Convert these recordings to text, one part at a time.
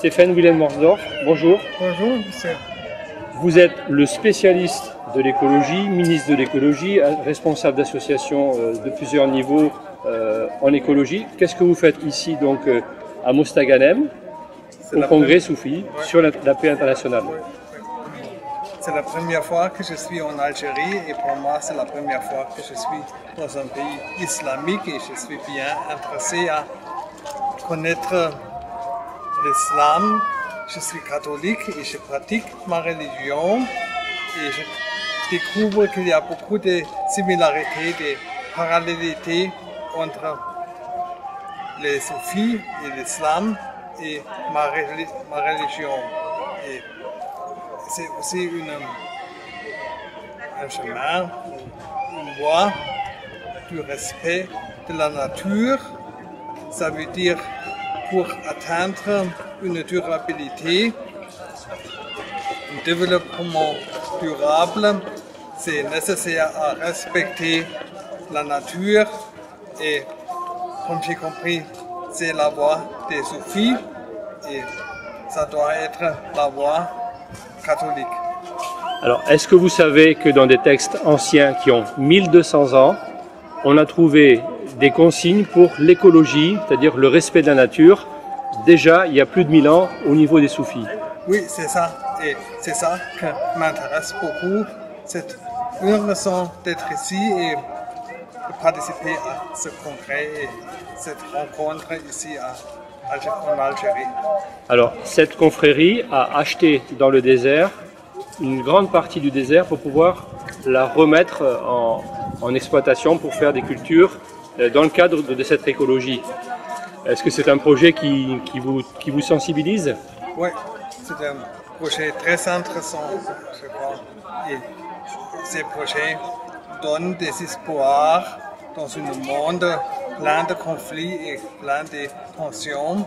Stéphane Wilhelm-Morsdorf, bonjour. Bonjour, monsieur. Vous êtes le spécialiste de l'écologie, ministre de l'écologie, responsable d'associations de plusieurs niveaux en écologie. Qu'est-ce que vous faites ici donc à Mostaganem, au congrès Soufi, sur la paix internationale? C'est la première fois que je suis en Algérie et pour moi c'est la première fois que je suis dans un pays islamique et je suis bien intéressé à connaître l'islam. Je suis catholique et je pratique ma religion et je découvre qu'il y a beaucoup de similarités, de parallélités entre les soufis et l'islam et ma religion. Et c'est aussi un chemin, une voie du respect de la nature. Ça veut dire pour atteindre une durabilité, un développement durable, c'est nécessaire à respecter la nature et comme j'ai compris, c'est la voie des soufis et ça doit être la voie catholique. Alors, est-ce que vous savez que dans des textes anciens qui ont 1200 ans, on a trouvé des consignes pour l'écologie, c'est-à-dire le respect de la nature, déjà il y a plus de 1000 ans au niveau des soufis? Oui, c'est ça. Et c'est ça qui m'intéresse beaucoup. C'est une raison d'être ici et de participer à ce congrès et cette rencontre ici en Algérie. Alors, cette confrérie a acheté dans le désert une grande partie du désert pour pouvoir la remettre en exploitation pour faire des cultures dans le cadre de cette écologie. Est-ce que c'est un projet qui vous sensibilise? Oui, c'est un projet très intéressant, je crois. Et ces projets donnent des espoirs dans un monde plein de conflits et plein de tensions.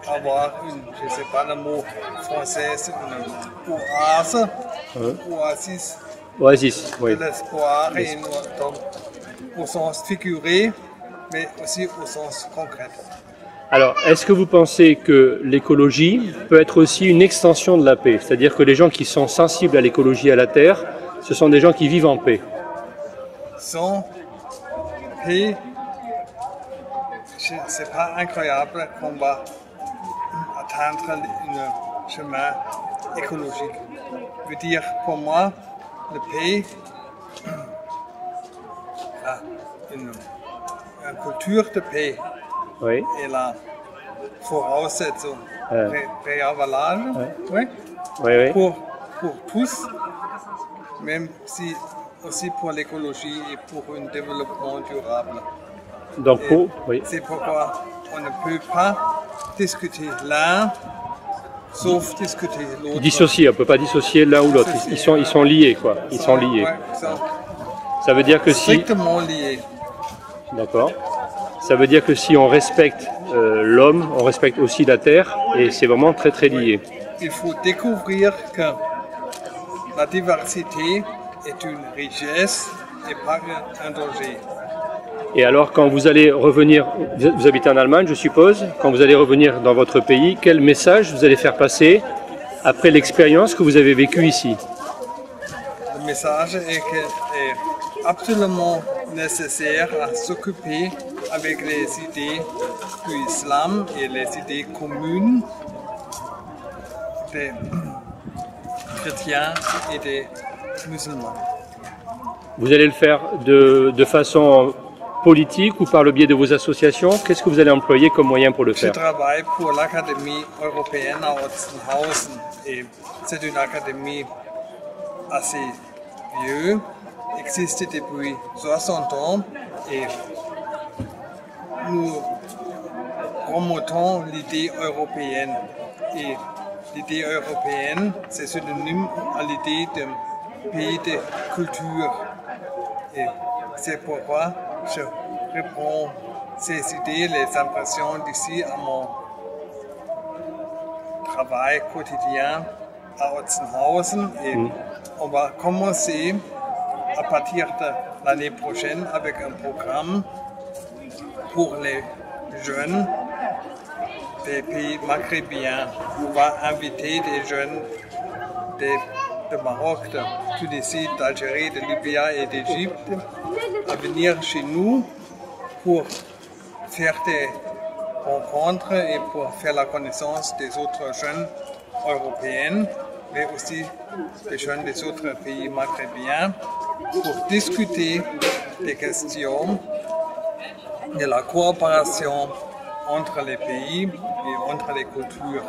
Avoir une, je ne sais pas le mot français, une oase, Oasis, oui. De l'espoir, et donc, au sens figuré, mais aussi au sens concret. Alors, est-ce que vous pensez que l'écologie peut être aussi une extension de la paix? C'est-à-dire que les gens qui sont sensibles à l'écologie et à la terre, ce sont des gens qui vivent en paix? Sans paix, c'est pas incroyable qu'on va atteindre un chemin écologique. Je veux dire, pour moi, la paix a une culture de paix. Oui. Et la voraussetzung, préalable, oui. Oui. Pour tous, même si aussi pour l'écologie et pour un développement durable. Donc, oui. C'est pourquoi on ne peut pas discuter l'un sauf discuter l'autre. Dissocier, on ne peut pas dissocier l'un ou l'autre. Ils sont liés, quoi. Ils sont liés. Ça veut dire que strictement liés. D'accord. Ça veut dire que si on respecte l'homme, on respecte aussi la terre, et c'est vraiment très très lié. Il faut découvrir que la diversité est une richesse et pas un danger. Et alors, quand vous allez revenir, vous habitez en Allemagne, je suppose, quand vous allez revenir dans votre pays, quel message vous allez faire passer après l'expérience que vous avez vécue ici? Le message est qu'il est absolument nécessaire à s'occuper avec les idées de l'islam et les idées communes des chrétiens et des musulmans. Vous allez le faire de façon politique ou par le biais de vos associations? Qu'est-ce que vous allez employer comme moyen pour le faire? Je travaille pour l'Académie européenne à Otzenhausen et c'est une académie assez vieille, existe depuis 60 ans et nous promotons l'idée européenne. Et l'idée européenne, c'est synonyme à l'idée d'un pays de culture. Et c'est pourquoi je reprends ces idées, les impressions d'ici à mon travail quotidien à Otzenhausen. Et on va commencer à partir de l'année prochaine avec un programme pour les jeunes des pays maghrébiens. On va inviter des jeunes de Maroc, de Tunisie, d'Algérie, de Libye et d'Égypte à venir chez nous pour faire des rencontres et pour faire la connaissance des autres jeunes européens, mais aussi des jeunes des autres pays maghrébiens, pour discuter des questions de la coopération entre les pays et entre les cultures.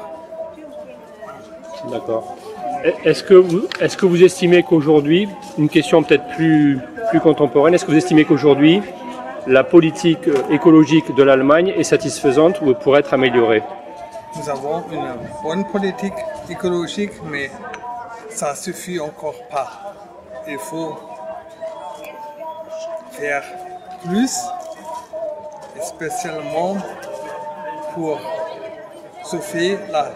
D'accord. Est-ce que vous estimez qu'aujourd'hui, une question peut-être plus contemporaine, est-ce que vous estimez qu'aujourd'hui, la politique écologique de l'Allemagne est satisfaisante ou pourrait être améliorée? Nous avons une bonne politique écologique, mais ça ne suffit encore pas. Il faut faire plus, spécialement pour sauver la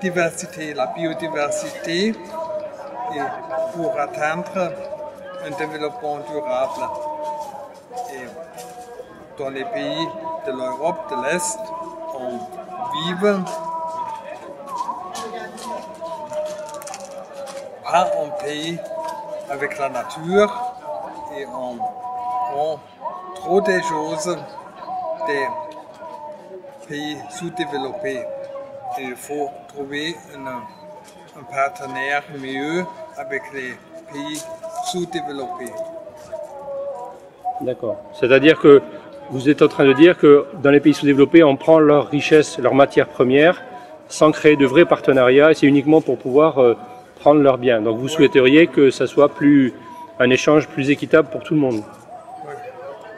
diversité, la biodiversité et pour atteindre un développement durable. Et dans les pays de l'Europe de l'Est, on vit pas en paix avec la nature et on prend trop des choses des pays sous-développés. Et il faut trouver un partenaire mieux avec les pays sous-développés. D'accord. C'est-à-dire que vous êtes en train de dire que dans les pays sous-développés, on prend leurs richesses, leurs matières premières, sans créer de vrais partenariats, et c'est uniquement pour pouvoir prendre leurs biens. Donc vous souhaiteriez que ça soit un échange plus équitable pour tout le monde. Oui.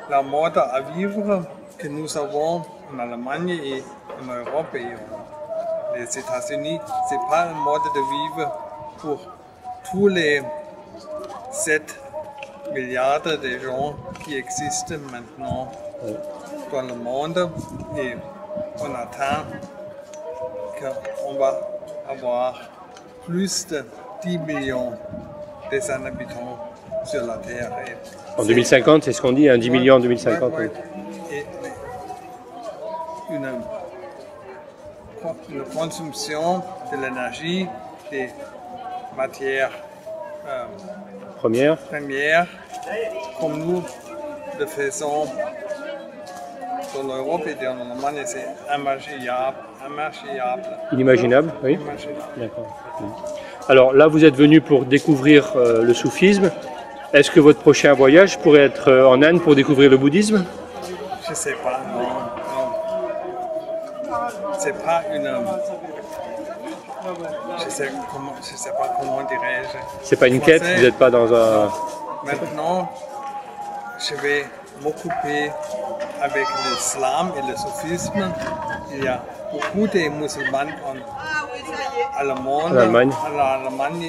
La mode à vivre que nous avons en Allemagne et en Europe et les États-Unis, ce n'est pas un mode de vivre pour tous les 7 milliards de gens qui existent maintenant dans le monde. Et on attend qu'on va avoir plus de 10 millions habitants sur la Terre. Et en 2050, c'est ce qu'on dit, 10 millions en 2050. Ouais. Et une consommation de l'énergie, des matières premières, comme nous le faisons dans l'Europe et dans l'Allemagne, c'est imaginable. Inimaginable, oui. D'accord. Alors là, vous êtes venu pour découvrir le soufisme. Est-ce que votre prochain voyage pourrait être en Inde pour découvrir le bouddhisme? Je ne sais pas, non. C'est pas une... Je sais pas comment dirais-je. C'est pas une quête, vous n'êtes pas dans un... Maintenant, je vais m'occuper avec l'islam et le soufisme. Il y a beaucoup de musulmans en Allemagne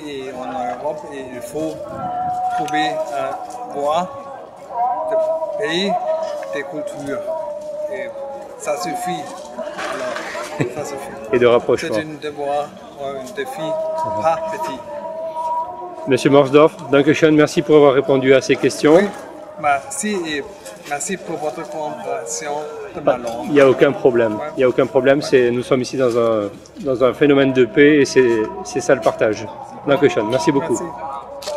et en Europe, et il faut trouver un voie de pays, des cultures. Et ça suffit. Alors, ça suffit. Et de rapprochement. C'est un défi pas petit. Monsieur Morsdorf, Dankeschön, merci pour avoir répondu à ces questions. Oui, merci et merci pour votre compréhension de ma langue. Il n'y a aucun problème. Il n'y a aucun problème. Nous sommes ici dans un phénomène de paix et c'est ça le partage. Dankeschön, merci beaucoup. Merci.